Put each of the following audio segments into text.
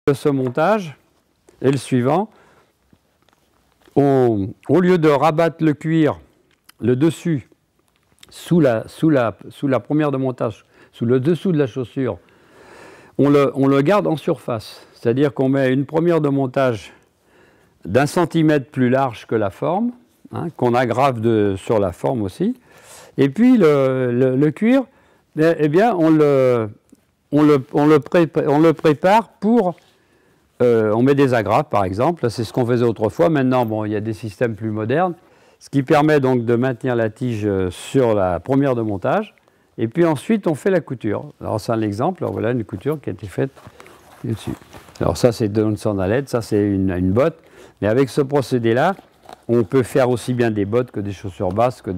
De ce montage est le suivant. Au lieu de rabattre le cuir, le dessus, sous la première de montage, sous le dessous de la chaussure, on le garde en surface. C'est-à-dire qu'on met une première de montage d'1 centimètre plus large que la forme, hein, qu'on aggrave sur la forme aussi. Et puis le cuir, eh bien, on le prépare pour... on met des agrafes par exemple, c'est ce qu'on faisait autrefois. Maintenant, bon, il y a des systèmes plus modernes, ce qui permet donc de maintenir la tige sur la première de montage. Et puis ensuite, on fait la couture. Alors c'est un exemple, alors voilà une couture qui a été faite dessus. Alors ça, c'est une sandalette, ça c'est une botte. Mais avec ce procédé-là, on peut faire aussi bien des bottes que des chaussures basses, que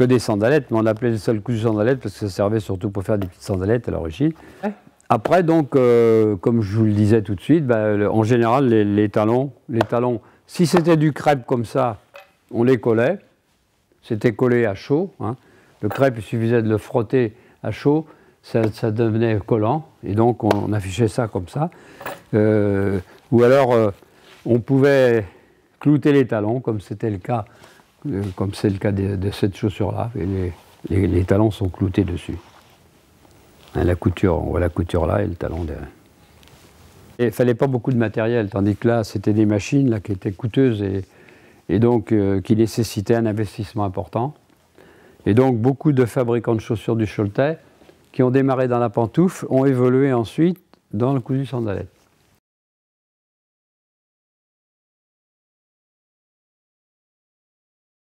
des sandalettes. Mais on appelait les seules couches sandalettes parce que ça servait surtout pour faire des petites sandalettes à l'origine. Ouais. Après, donc, comme je vous le disais tout de suite, en général, les talons, si c'était du crêpe comme ça, on les collait. C'était collé à chaud. Hein. Le crêpe, il suffisait de le frotter à chaud, ça devenait collant. Et donc, on affichait ça comme ça. Ou alors, on pouvait clouter les talons, comme c'était le cas, comme c'est le cas de cette chaussure-là. Et les talons sont cloutés dessus. La couture, on voit la couture là et le talon derrière. Il ne fallait pas beaucoup de matériel, tandis que là, c'était des machines là, qui étaient coûteuses et donc qui nécessitaient un investissement important. Et donc, beaucoup de fabricants de chaussures du Choletais qui ont démarré dans la pantoufle ont évolué ensuite dans le cousu sandalette.